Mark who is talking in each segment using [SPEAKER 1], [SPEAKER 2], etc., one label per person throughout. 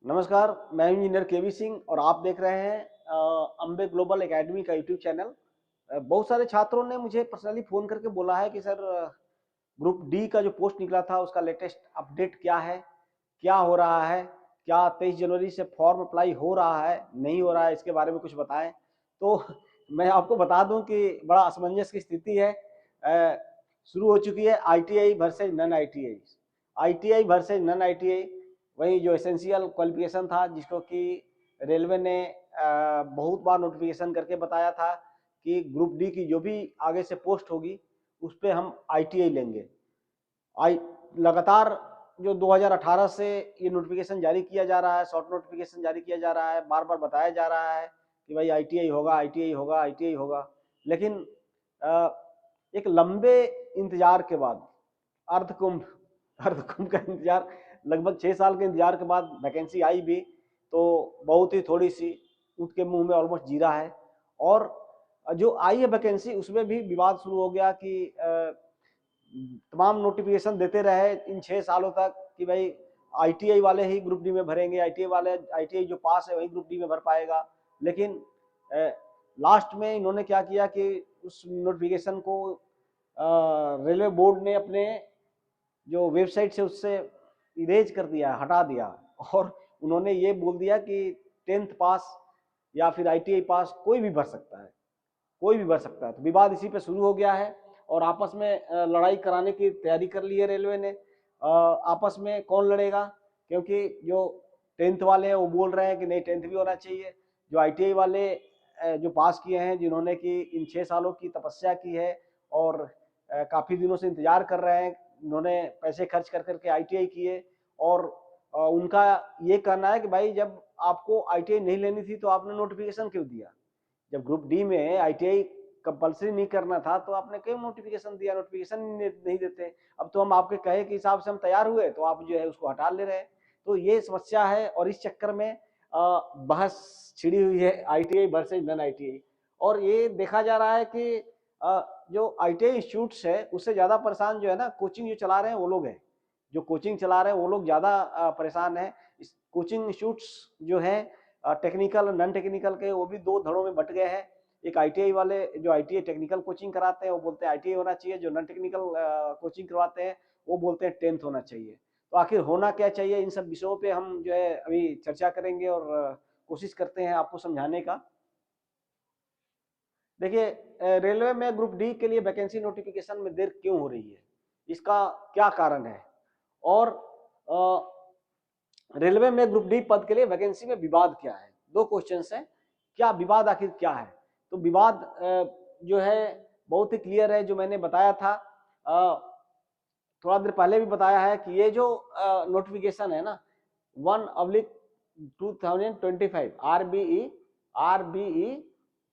[SPEAKER 1] नमस्कार, मैं इंजीनियर केवी सिंह और आप देख रहे हैं अम्बे ग्लोबल एकेडमी का यूट्यूब चैनल। बहुत सारे छात्रों ने मुझे पर्सनली फ़ोन करके बोला है कि सर ग्रुप डी का जो पोस्ट निकला था उसका लेटेस्ट अपडेट क्या है, क्या हो रहा है, क्या 23 जनवरी से फॉर्म अप्लाई हो रहा है, नहीं हो रहा है, इसके बारे में कुछ बताएं। तो मैं आपको बता दूं कि बड़ा असमंजस की स्थिति है। शुरू हो चुकी है ITI versus non ITI, ITI versus non ITI. वही जो एसेंशियल क्वालिफिकेशन था जिसको कि रेलवे ने बहुत बार नोटिफिकेशन करके बताया था कि ग्रुप डी की जो भी आगे से पोस्ट होगी उस पर हम आईटीआई लेंगे। आई लगातार जो 2018 से ये नोटिफिकेशन जारी किया जा रहा है, शॉर्ट नोटिफिकेशन जारी किया जा रहा है, बार बार बताया जा रहा है कि भाई आईटीआई होगा, आईटीआई होगा, आईटीआई होगा। लेकिन एक लंबे इंतजार के बाद, अर्धकुंभ अर्धकुंभ का इंतजार, लगभग 6 साल के इंतजार के बाद वैकेंसी आई भी तो बहुत ही थोड़ी सी, ऊँट के मुंह में ऑलमोस्ट जीरा है। और जो आई है वैकेंसी उसमें भी विवाद शुरू हो गया कि तमाम नोटिफिकेशन देते रहे इन 6 सालों तक कि भाई आईटीआई वाले ही ग्रुप डी में भरेंगे, आईटीआई वाले, आईटीआई जो पास है वही ग्रुप डी में भर पाएगा। लेकिन लास्ट में इन्होंने क्या किया कि उस नोटिफिकेशन को रेलवे बोर्ड ने अपने जो वेबसाइट से उससे इरेज कर दिया, हटा दिया। और उन्होंने ये बोल दिया कि 10th पास या फिर आईटीआई पास कोई भी भर सकता है, कोई भी भर सकता है। तो विवाद इसी पे शुरू हो गया है और आपस में लड़ाई कराने की तैयारी कर ली है रेलवे ने। आपस में कौन लड़ेगा, क्योंकि जो 10th वाले हैं वो बोल रहे हैं कि नहीं 10th भी होना चाहिए। जो आईटीआई वाले जो पास किए हैं, जिन्होंने कि इन 6 सालों की तपस्या की है और काफ़ी दिनों से इंतजार कर रहे हैं, उन्होंने पैसे खर्च कर करके आईटीआई किए। और उनका ये कहना है कि भाई जब आपको आईटीआई नहीं लेनी थी तो आपने नोटिफिकेशन क्यों दिया? जब ग्रुप डी में आईटीआई कंपलसरी नहीं करना था तो आपने क्यों नोटिफिकेशन दिया? नोटिफिकेशन नहीं देते। अब तो हम आपके कहे के हिसाब से हम तैयार हुए तो आप जो है उसको हटा ले रहे हैं। तो ये समस्या है और इस चक्कर में बहस छिड़ी हुई है आईटीआई वर्सेज नन आईटीआई। और ये देखा जा रहा है कि जो आईटीआई इंस्टीट्यूट्स है उससे ज़्यादा परेशान जो है ना, कोचिंग जो चला रहे हैं वो लोग हैं। जो कोचिंग चला रहे हैं वो लोग ज़्यादा परेशान है। इस कोचिंग इंस्टीट्यूट्स जो है टेक्निकल नॉन टेक्निकल के, वो भी दो धड़ों में बट गए हैं। एक आईटीआई वाले जो आईटीआई टेक्निकल कोचिंग कराते हैं वो बोलते हैं आईटीआई होना चाहिए, जो नॉन टेक्निकल कोचिंग करवाते हैं वो बोलते हैं 10th होना चाहिए। तो आखिर होना क्या चाहिए, इन सब विषयों पे हम जो है अभी चर्चा करेंगे और कोशिश करते हैं आपको समझाने का। देखिए, रेलवे में ग्रुप डी के लिए वैकेंसी नोटिफिकेशन में देर क्यों हो रही है, इसका क्या कारण है? और रेलवे में ग्रुप डी पद के लिए वैकेंसी में विवाद क्या है? दो क्वेश्चन है, क्या विवाद आखिर क्या है? तो विवाद जो है बहुत ही क्लियर है, जो मैंने बताया था थोड़ा देर पहले भी बताया है कि ये जो नोटिफिकेशन है ना 1/2025 आरबीई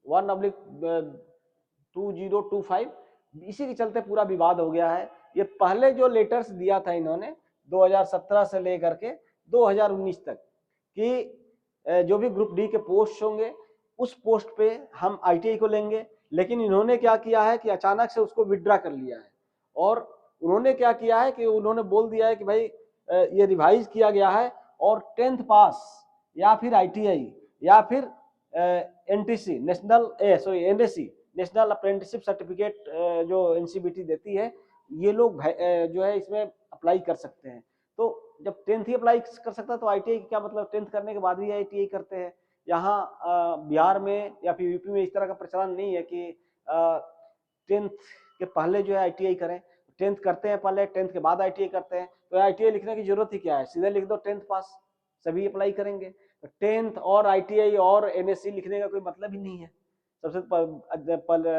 [SPEAKER 1] 1/2025, इसी के चलते पूरा विवाद हो गया है। ये पहले जो लेटर्स दिया था इन्होंने 2017 से लेकर के 2019 तक कि जो भी ग्रुप डी के पोस्ट होंगे उस पोस्ट पे हम आईटीआई को लेंगे। लेकिन इन्होंने क्या किया है कि अचानक से उसको विड्रा कर लिया है। और उन्होंने क्या किया है कि उन्होंने बोल दिया है कि भाई ये रिवाइज किया गया है और 10th पास या फिर आईटीआई या फिर NTC NSC national apprenticeship certificate जो एनसीबीटी देती है, ये लोग जो है इसमें अप्लाई कर सकते हैं। तो जब 10th ही अप्लाई कर सकता है तो आईटीआई क्या मतलब 10th करने के बाद ही आईटीआई करते हैं? यहाँ बिहार में या फिर यूपी में इस तरह का प्रचलन नहीं है कि 10th के पहले जो है आईटीआई करें। 10th करते हैं पहले, 10th के बाद आईटीआई करते हैं। तो आईटीआई लिखने की जरूरत ही क्या है, सीधे लिख दो 10th पास, सभी अप्लाई करेंगे। तो 10th और आईटीआई और एनएससी लिखने का कोई मतलब ही नहीं है। सबसे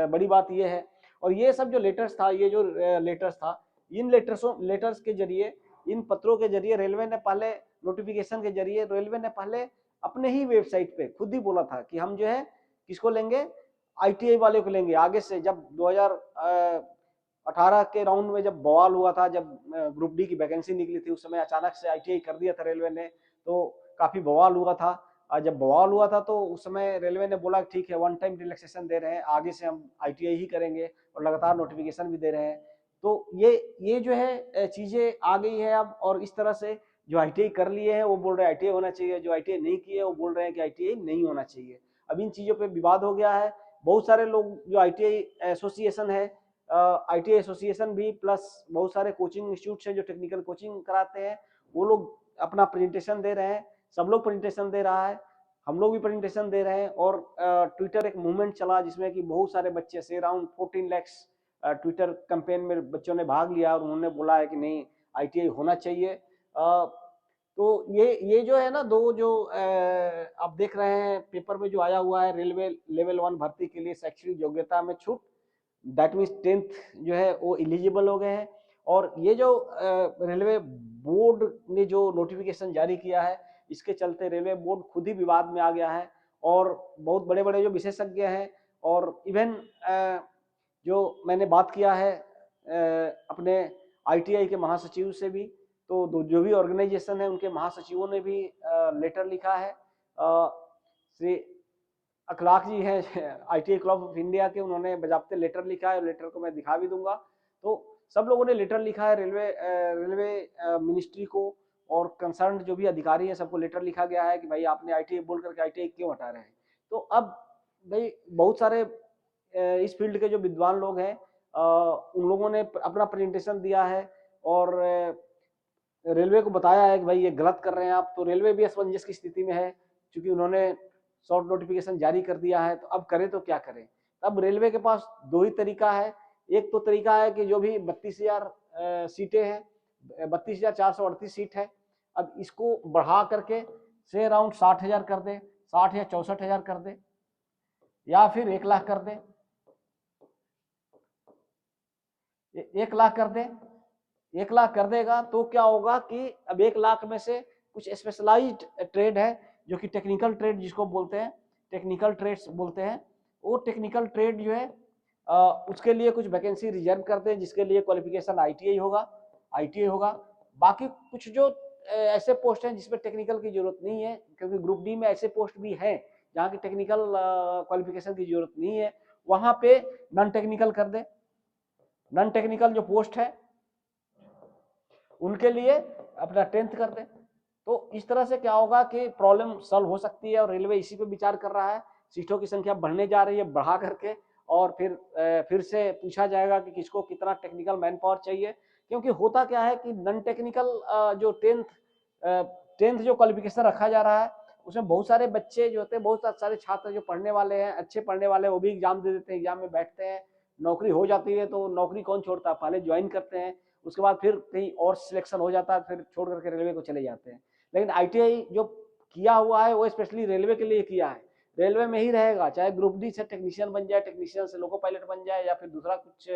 [SPEAKER 1] बड़ी बात यह है। और ये सब जो लेटर्स था, ये जो लेटर्स था, इन लेटर्स के जरिए, इन पत्रों के जरिए रेलवे ने पहले, नोटिफिकेशन के जरिए रेलवे ने पहले अपने ही वेबसाइट पे खुद ही बोला था कि हम जो है किसको लेंगे, आईटीआई वाले को लेंगे। आगे से जब 2018 के राउंड में जब बवाल हुआ था, जब ग्रुप डी की वैकेंसी निकली थी, उस समय अचानक से आईटीआई कर दिया था रेलवे ने, तो काफी बवाल हुआ था। जब बवाल हुआ था तो उस समय रेलवे ने बोला ठीक है, वन टाइम रिलैक्सेशन दे रहे हैं, आगे से हम आईटीआई ही करेंगे, और लगातार नोटिफिकेशन भी दे रहे हैं। तो ये जो है चीजें आ गई है अब, और इस तरह से जो आईटीआई कर लिए हैं वो बोल रहे हैं आईटीआई होना चाहिए, जो आईटीआई नहीं किए वो बोल रहे हैं कि आईटीआई नहीं होना चाहिए। अब इन चीज़ों पे विवाद हो गया है। बहुत सारे लोग जो आईटीआई एसोसिएशन है, आईटीआई एसोसिएशन भी प्लस बहुत सारे कोचिंग इंस्टीट्यूट हैं जो टेक्निकल कोचिंग कराते हैं, वो लोग अपना प्रेजेंटेशन दे रहे हैं। सब लोग प्रेजेंटेशन दे रहा है, हम लोग भी प्रेजेंटेशन दे रहे हैं। और ट्विटर एक मूवमेंट चला जिसमें कि बहुत सारे बच्चे से अराउंड 14 लाख ट्विटर कैंपेन में बच्चों ने भाग लिया और उन्होंने बोला है कि नहीं आईटीआई होना चाहिए। तो ये जो है ना, दो जो आप देख रहे हैं पेपर में जो आया हुआ है, रेलवे लेवल 1 भर्ती के लिए शैक्षणिक योग्यता में छूट, दैट मीन्स 10th जो है वो एलिजिबल हो गए हैं। और ये जो रेलवे बोर्ड ने जो नोटिफिकेशन जारी किया है, इसके चलते रेलवे बोर्ड खुद ही विवाद में आ गया है। और बहुत बड़े बड़े जो विशेषज्ञ हैं और इवन जो मैंने बात किया है अपने आईटीआई के महासचिव से भी, तो जो भी ऑर्गेनाइजेशन है उनके महासचिवों ने भी लेटर लिखा है। श्री अखलाक जी हैं आईटीआई क्लब ऑफ इंडिया के, उन्होंने बजाबते लेटर लिखा है, लेटर को मैं दिखा भी दूंगा। तो सब लोगों ने लेटर लिखा है रेलवे मिनिस्ट्री को, और कंसर्न जो भी अधिकारी हैं सबको लेटर लिखा गया है कि भाई आपने आईटीआई बोल करके आईटीआई क्यों हटा रहे हैं। तो अब भाई बहुत सारे इस फील्ड के जो विद्वान लोग हैं उन लोगों ने अपना प्रेजेंटेशन दिया है और रेलवे को बताया है कि भाई ये गलत कर रहे हैं आप। तो रेलवे भी असमंजस की स्थिति में है, क्योंकि उन्होंने शॉर्ट नोटिफिकेशन जारी कर दिया है, तो अब करें तो क्या करें। अब रेलवे के पास दो ही तरीका है। एक तो तरीका है कि जो भी 32,000 सीटें हैं, 32,438 सीट है, अब इसको बढ़ा करके से अराउंड 60,000 कर दे, 60 या 64,000 कर दे, या फिर 1 लाख कर दे, 1 लाख कर दे। 1 लाख कर देगा तो क्या होगा कि अब 1 लाख में से कुछ स्पेशलाइज्ड ट्रेड है जो कि टेक्निकल ट्रेड जिसको बोलते हैं, टेक्निकल ट्रेड्स बोलते हैं, वो टेक्निकल ट्रेड जो है उसके लिए कुछ वैकेंसी रिजर्व करते हैं, जिसके लिए क्वालिफिकेशन आईटीआई होगा। बाकी कुछ जो ऐसे पोस्ट हैं जिसमें टेक्निकल की जरूरत नहीं है, क्योंकि ग्रुप डी में ऐसे पोस्ट भी हैं जहाँ की टेक्निकल क्वालिफिकेशन की जरूरत नहीं है, वहां पे नॉन टेक्निकल कर दे। नॉन टेक्निकल जो पोस्ट है उनके लिए अपना 10th कर दे। तो इस तरह से क्या होगा कि प्रॉब्लम सॉल्व हो सकती है, और रेलवे इसी पे विचार कर रहा है। सीटों की संख्या बढ़ने जा रही है, बढ़ा करके, और फिर से पूछा जाएगा कि किसको कितना टेक्निकल मैन पावर चाहिए। क्योंकि होता क्या है कि नॉन टेक्निकल जो 10th जो क्वालिफिकेशन रखा जा रहा है, उसमें बहुत सारे बच्चे जो होते हैं, बहुत सारे छात्र जो पढ़ने वाले हैं, अच्छे पढ़ने वाले, वो भी एग्जाम दे देते हैं, एग्जाम में बैठते हैं, नौकरी हो जाती है। तो नौकरी कौन छोड़ता है, पहले ज्वाइन करते हैं, उसके बाद फिर कहीं और सिलेक्शन हो जाता है, फिर छोड़ करके रेलवे को चले जाते हैं। लेकिन आईटीआई जो किया हुआ है वो स्पेशली रेलवे के लिए किया है, रेलवे में ही रहेगा, चाहे ग्रुप डी से टेक्नीशियन बन जाए, टेक्नीशियन से लोको पायलट बन जाए, या फिर दूसरा कुछ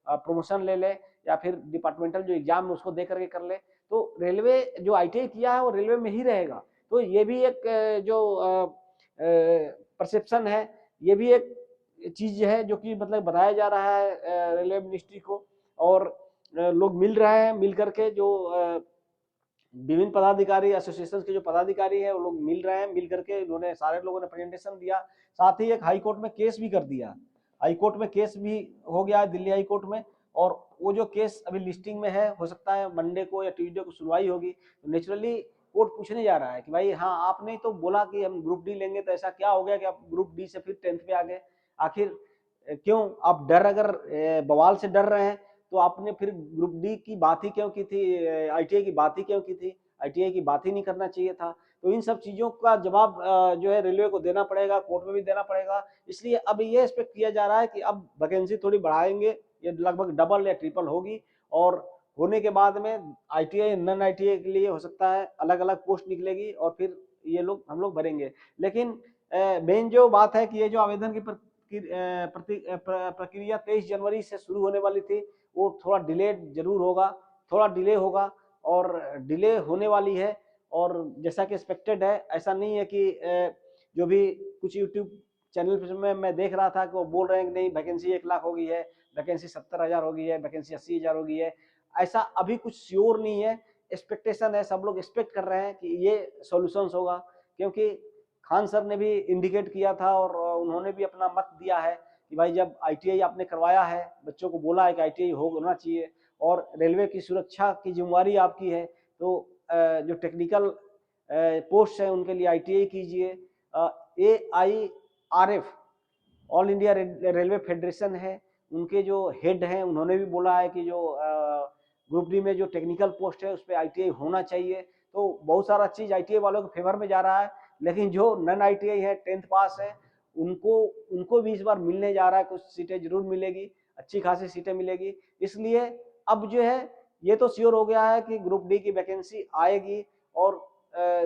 [SPEAKER 1] प्रमोशन ले ले, या फिर डिपार्टमेंटल जो एग्जाम है उसको दे करके कर ले। तो रेलवे जो आईटीआई किया है वो रेलवे में ही रहेगा। तो ये भी एक जो परसेप्शन है, ये भी एक चीज है जो कि मतलब बताया जा रहा है रेलवे मिनिस्ट्री को। और लोग मिल रहे हैं, मिल करके जो विभिन्न पदाधिकारी एसोसिएशन के जो पदाधिकारी है वो लोग मिल रहे हैं, मिल करके उन्होंने सारे लोगों ने प्रेजेंटेशन दिया। साथ ही एक हाई कोर्ट में केस भी कर दिया, हाई कोर्ट में केस भी हो गया है दिल्ली हाई कोर्ट में। और वो जो केस अभी लिस्टिंग में है, हो सकता है मंडे को या ट्यूसडे को सुनवाई होगी। तो नेचुरली कोर्ट पूछने जा रहा है कि भाई हाँ आपने तो बोला कि हम ग्रुप डी लेंगे, तो ऐसा क्या हो गया कि आप ग्रुप डी से फिर 10th पे आ गए, आखिर क्यों आप डर, अगर बवाल से डर रहे हैं तो आपने फिर ग्रुप डी की बात ही क्यों की थी, आईटीआई की बात ही क्यों की थी, आईटीआई की बात ही नहीं करना चाहिए था। तो इन सब चीजों का जवाब जो है रेलवे को देना पड़ेगा, कोर्ट में भी देना पड़ेगा। इसलिए अब ये एक्सपेक्ट किया जा रहा है कि अब वैकेंसी थोड़ी बढ़ाएंगे, ये लगभग डबल या ट्रिपल होगी, और होने के बाद में आईटीआई नॉन आईटीआई के लिए हो सकता है अलग अलग पोस्ट निकलेगी, और फिर ये लोग हम लोग भरेंगे। लेकिन मेन जो बात है कि ये जो आवेदन की प्रक्रिया 23 जनवरी से शुरू होने वाली थी, वो थोड़ा डिलेड जरूर होगा, थोड़ा डिले होगा, और डिले होने वाली है। और जैसा कि एक्सपेक्टेड है, ऐसा नहीं है कि जो भी कुछ यूट्यूब चैनल में मैं देख रहा था कि वो बोल रहे हैं कि नहीं वैकेंसी 1 लाख हो गई है, वैकेंसी 70,000 हो गई है, वैकेंसी 80,000 हो गई है। ऐसा अभी कुछ श्योर नहीं है, एक्सपेक्टेशन है, सब लोग एक्सपेक्ट कर रहे हैं कि ये सॉल्यूशंस होगा। क्योंकि खान सर ने भी इंडिकेट किया था और उन्होंने भी अपना मत दिया है कि भाई जब आईटीआई आपने करवाया है, बच्चों को बोला है कि आईटीआई होना चाहिए, और रेलवे की सुरक्षा की जिम्मेवारी आपकी है, तो जो टेक्निकल पोस्ट हैं उनके लिए ITI कीजिए। AIRF all India railway federation है, उनके जो हेड हैं उन्होंने भी बोला है कि जो ग्रुप डी में जो टेक्निकल पोस्ट है उस पर ITI होना चाहिए। तो बहुत सारा चीज ITI वालों के फेवर में जा रहा है, लेकिन जो नन ITI है 10th पास है उनको भी इस बार मिलने जा रहा है, कुछ सीटें जरूर मिलेगी, अच्छी खासी सीटें मिलेगी। इसलिए अब जो है ये तो श्योर हो गया है कि ग्रुप डी की वैकेंसी आएगी और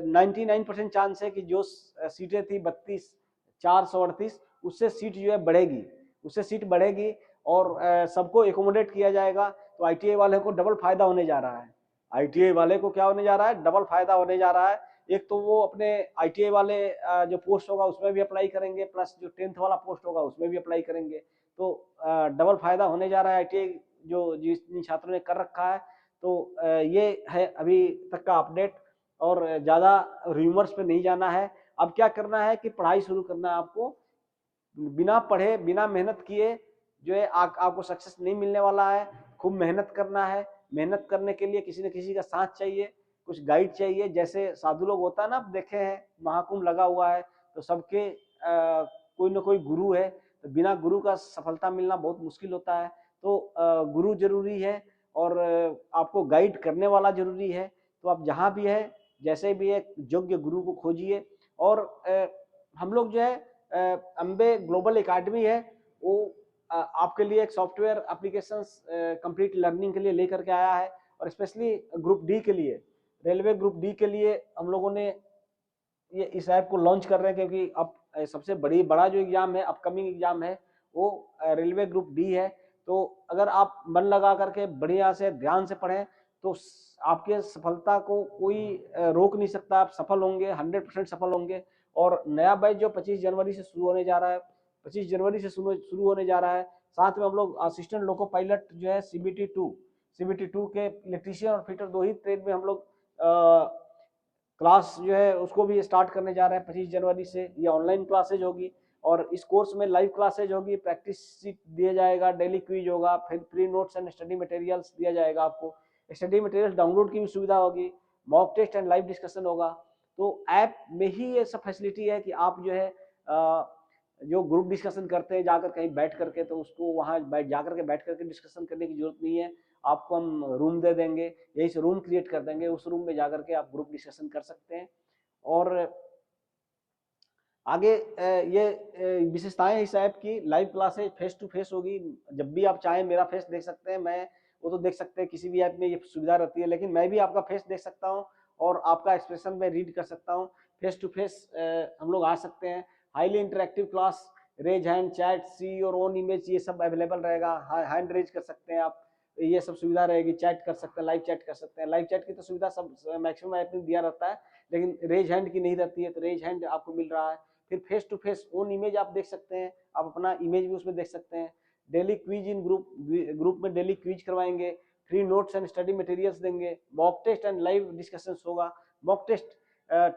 [SPEAKER 1] 99% चांस है कि जो सीटें थी 32,438 उससे सीट जो है बढ़ेगी, उससे सीट बढ़ेगी और सबको एकोमोडेट किया जाएगा। तो ITI वाले को डबल फायदा होने जा रहा है। ITI वाले को क्या होने जा रहा है, डबल फायदा होने जा रहा है। एक तो वो अपने ITI वाले जो पोस्ट होगा उसमें भी अप्लाई करेंगे, प्लस जो 10th वाला पोस्ट होगा उसमें भी अप्लाई करेंगे। तो डबल फायदा होने जा रहा है ITI जो जिन छात्रों ने कर रखा है। तो ये है अभी तक का अपडेट, और ज़्यादा रूमर्स पे नहीं जाना है। अब क्या करना है कि पढ़ाई शुरू करना है आपको, बिना पढ़े बिना मेहनत किए जो है आपको सक्सेस नहीं मिलने वाला है। खूब मेहनत करना है, मेहनत करने के लिए किसी न किसी का साथ चाहिए, कुछ गाइड चाहिए। जैसे साधु लोग होता है ना, आप देखे हैं महाकुंभ लगा हुआ है तो सबके कोई ना कोई गुरु है, तो बिना गुरु का सफलता मिलना बहुत मुश्किल होता है। तो गुरु जरूरी है और आपको गाइड करने वाला जरूरी है। तो आप जहाँ भी है, जैसे भी है, योग्य गुरु को खोजिए। और हम लोग जो है अम्बे ग्लोबल एकेडमी है वो आपके लिए एक सॉफ्टवेयर एप्लीकेशंस कंप्लीट लर्निंग के लिए लेकर के आया है, और स्पेशली ग्रुप डी के लिए, रेलवे ग्रुप डी के लिए हम लोगों ने ये इस ऐप को लॉन्च कर रहे हैं, क्योंकि अब सबसे बड़ा जो एग्जाम है, अपकमिंग एग्जाम है, वो रेलवे ग्रुप डी है। तो अगर आप मन लगा करके बढ़िया से ध्यान से पढ़ें तो आपके सफलता को कोई रोक नहीं सकता, आप सफल होंगे, 100% सफल होंगे। और नया बैच जो 25 जनवरी से शुरू होने जा रहा है, 25 जनवरी से शुरू होने जा रहा है। साथ में हम लोग असिस्टेंट लोको पायलट जो है CBT2 के इलेक्ट्रीशियन और फिटर 2 ही ट्रेड में हम लोग क्लास जो है उसको भी स्टार्ट करने जा रहे हैं 25 जनवरी से। ये ऑनलाइन क्लासेज होगी और इस कोर्स में लाइव क्लासेज होगी, प्रैक्टिस सीट दिया जाएगा, डेली क्विज होगा, फिर free notes and study materials दिया जाएगा आपको। स्टडी मटेरियल डाउनलोड की भी सुविधा होगी, mock test and live discussion होगा। तो ऐप में ही ये सब फैसिलिटी है कि आप जो है जो ग्रुप डिस्कशन करते हैं जाकर कहीं बैठ करके, तो उसको वहाँ जाकर के बैठ करके डिस्कशन करने की जरूरत नहीं है। आपको हम रूम दे देंगे, यही से रूम क्रिएट कर देंगे, उस रूम में जाकर के आप ग्रुप डिस्कशन कर सकते हैं। और आगे ये विशेषताएं इस ऐप की, live classes face to face होगी, जब भी आप चाहें मेरा फेस देख सकते हैं। मैं वो तो देख सकते हैं, किसी भी ऐप में ये सुविधा रहती है, लेकिन मैं भी आपका फेस देख सकता हूँ और आपका एक्सप्रेशन में रीड कर सकता हूँ। फेस टू फेस हम लोग आ सकते हैं। Highly interactive class, raise hand, chat, see your own image, ये सब अवेलेबल रहेगा। हैंड रेज कर सकते हैं आप, ये सब सुविधा रहेगी। चैट कर सकते हैं, लाइव चैट कर सकते हैं। लाइव चैट की तो सुविधा सब मैक्सिमम ऐप में दिया रहता है, लेकिन रेज हैंड की नहीं रहती है, तो रेज हैंड आपको मिल रहा है। फिर face to face own image आप देख सकते हैं, आप अपना इमेज भी उसमें देख सकते हैं। डेली क्विज इन ग्रुप में डेली क्विज करवाएंगे, free notes and study materials देंगे, mock test and live discussion होगा। Mock test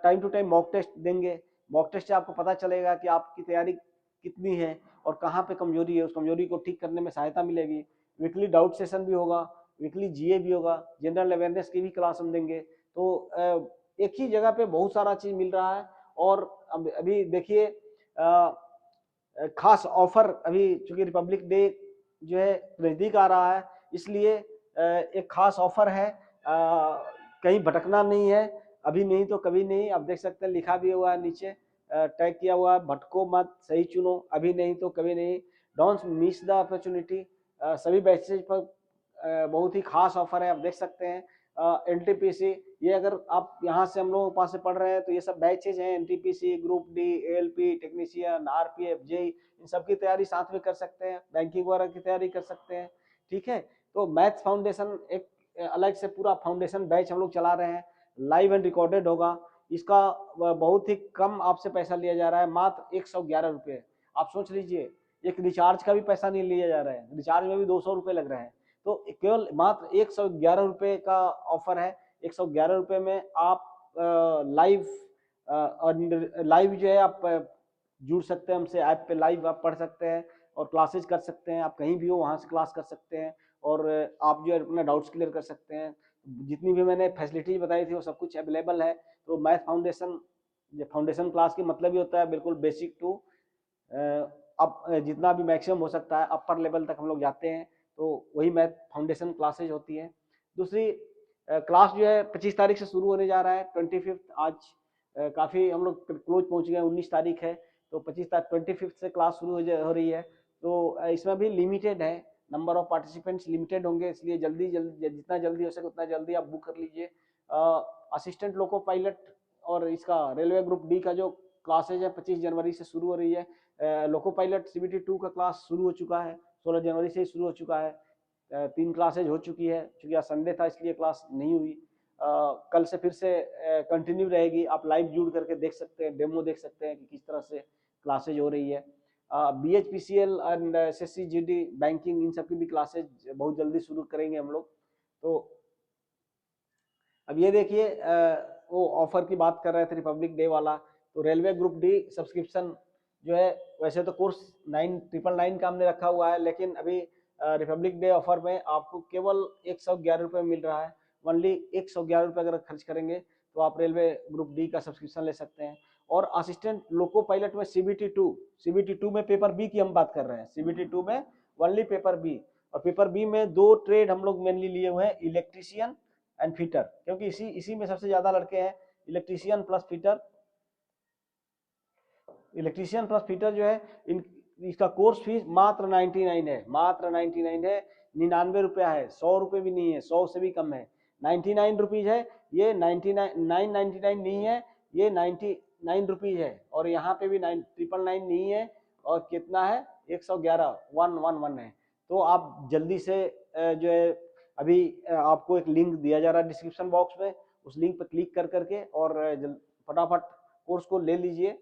[SPEAKER 1] time to time mock test देंगे। मॉक टेस्ट से आपको पता चलेगा कि आपकी तैयारी कितनी है और कहाँ पे कमजोरी है, उस कमजोरी को ठीक करने में सहायता मिलेगी। वीकली डाउट सेशन भी होगा, वीकली GA भी होगा, जनरल अवेयरनेस की भी क्लास हम देंगे। तो एक ही जगह पे बहुत सारा चीज मिल रहा है। और अभी देखिए खास ऑफर, अभी चूंकि रिपब्लिक डे जो है नजदीक आ रहा है, इसलिए एक खास ऑफर है। कहीं भटकना नहीं है, अभी नहीं तो कभी नहीं। आप देख सकते हैं, लिखा भी हुआ है नीचे, टैग किया हुआ है, भटको मत, सही चुनो, अभी नहीं तो कभी नहीं, डोंट मिस द अपॉर्चुनिटी। सभी बैचेज पर बहुत ही खास ऑफर है, आप देख सकते हैं। NTPC, ये अगर आप यहाँ से हम लोगों के पास से पढ़ रहे हैं तो ये सब बैचेज हैं, NTPC, group D, ALP, technician, RPF, JEE, इन सब की तैयारी साथ में कर सकते हैं, बैंकिंग वगैरह की तैयारी कर सकते हैं। ठीक है, तो मैथ फाउंडेशन एक अलग से पूरा फाउंडेशन बैच हम लोग चला रहे हैं, लाइव एंड रिकॉर्डेड होगा। इसका बहुत ही कम आपसे पैसा लिया जा रहा है, मात्र 111 रुपये। आप सोच लीजिए, एक रिचार्ज का भी पैसा नहीं लिया जा रहा है, रिचार्ज में भी 200 रुपये लग रहे हैं। तो केवल मात्र 111 रुपये का ऑफर है। 111 रुपये में आप लाइव जो है आप जुड़ सकते हैं हमसे, ऐप पे लाइव आप पढ़ सकते हैं और क्लासेज कर सकते हैं। आप कहीं भी हो वहाँ से क्लास कर सकते हैं और आप जो है अपना डाउट्स क्लियर कर सकते हैं। जितनी भी मैंने फैसिलिटीज बताई थी वो सब कुछ अवेलेबल है। तो मैथ फाउंडेशन, फाउंडेशन क्लास की मतलब ही होता है बिल्कुल बेसिक टू अब जितना भी मैक्सिमम हो सकता है अपर लेवल तक हम लोग जाते हैं, तो वही मैथ फाउंडेशन क्लासेज होती है। दूसरी क्लास जो है 25 तारीख से शुरू होने जा रहा है, 25 आज काफ़ी हम लोग क्लोज पहुंच गए, 19 तारीख है, तो 25 तारीख 25 से क्लास शुरू हो रही है। तो इसमें भी लिमिटेड है, नंबर ऑफ पार्टिसिपेंट्स लिमिटेड होंगे, इसलिए जल्दी जल्दी जितना जल्दी हो सके उतना जल्दी आप बुक कर लीजिए। असिस्टेंट लोको पायलट और इसका रेलवे ग्रुप डी का जो क्लासेज है 25 जनवरी से शुरू हो रही है। लोको पायलट CBT 2 का क्लास शुरू हो चुका है, 16 जनवरी से ही शुरू हो चुका है। 3 क्लासेज हो चुकी है, चूंकि आज संडे था इसलिए क्लास नहीं हुई। कल से फिर से कंटिन्यू रहेगी, आप लाइव जुड़ करके देख सकते हैं, डेमो देख सकते हैं कि किस तरह से क्लासेज हो रही है। BHPCL and SSC GD banking in सब की भी क्लासेज बहुत जल्दी शुरू करेंगे हम लोग। तो अब ये देखिए वो ऑफर की बात कर रहे थे रिपब्लिक डे वाला, तो रेलवे ग्रुप डी सब्सक्रिप्शन जो है, वैसे तो कोर्स 9,999 का हमने रखा हुआ है, लेकिन अभी रिपब्लिक डे ऑफर में आपको केवल 111 रुपये मिल रहा है। ओनली 111 रुपये अगर खर्च करेंगे तो आप रेलवे ग्रुप डी का सब्सक्रिप्शन ले सकते हैं। और असिस्टेंट लोको पायलट में CBT 2 में पेपर बी की हम बात कर रहे हैं, CBT 2 में ओनली पेपर बी। और पेपर बी में 2 ट्रेड हम लोग मेनली लिए हुए हैं, इलेक्ट्रीशियन एंड फिटर, क्योंकि इसी में सबसे ज्यादा लड़के हैं। Electrician plus fitter, electrician plus fitter जो है इसका कोर्स फीस मात्र 99 है, मात्र 99 है, 99 रुपया है, 100 रुपये भी नहीं है, 100 से भी कम है, 99 रुपीज है। ये 999 नहीं है, ये 99 रुपीज है। और यहाँ पे भी 999 नहीं है, और कितना है 111 111 है। तो आप जल्दी से जो है अभी आपको एक लिंक दिया जा रहा है डिस्क्रिप्शन बॉक्स में, उस लिंक पर क्लिक कर करके और फटाफट कोर्स को ले लीजिए।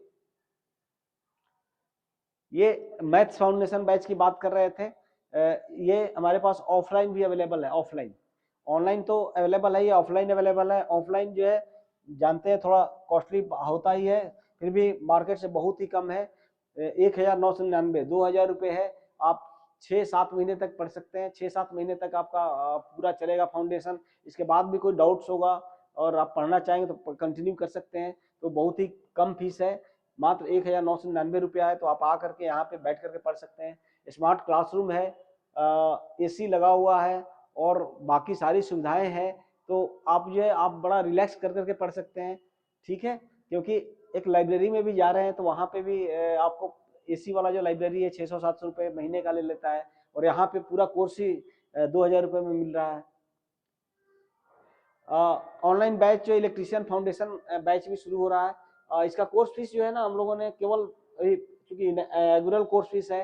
[SPEAKER 1] ये मैथ्स फाउंडेशन बैच की बात कर रहे थे, ये हमारे पास ऑफलाइन भी अवेलेबल है, ऑफलाइन, ऑनलाइन तो अवेलेबल है, ये ऑफलाइन अवेलेबल है। ऑफलाइन जो है जानते हैं थोड़ा कॉस्टली होता ही है, फिर भी मार्केट से बहुत ही कम है, 1,999 2,000 रुपये है। आप 6-7 महीने तक पढ़ सकते हैं, 6-7 महीने तक आपका पूरा चलेगा फाउंडेशन। इसके बाद भी कोई डाउट्स होगा और आप पढ़ना चाहेंगे तो कंटिन्यू कर सकते हैं। तो बहुत ही कम फीस है, मात्र 1,999 रुपया है। तो आप आ करके यहाँ पे बैठ करके पढ़ सकते हैं। स्मार्ट क्लासरूम है, AC लगा हुआ है और बाकी सारी सुविधाएं हैं। तो आप जो है आप बड़ा रिलैक्स कर करके पढ़ सकते हैं, ठीक है। क्योंकि एक लाइब्रेरी में भी जा रहे हैं तो वहाँ पे भी आपको AC वाला जो लाइब्रेरी है 600-700 रुपये महीने का ले लेता है, और यहाँ पे पूरा कोर्स ही 2,000 रुपये में मिल रहा है। ऑनलाइन बैच जो इलेक्ट्रीशियन फाउंडेशन बैच भी शुरू हो रहा है। इसका कोर्स फीस जो है ना, हम लोगों ने केवल चूंकि रेगुलर कोर्स फीस है,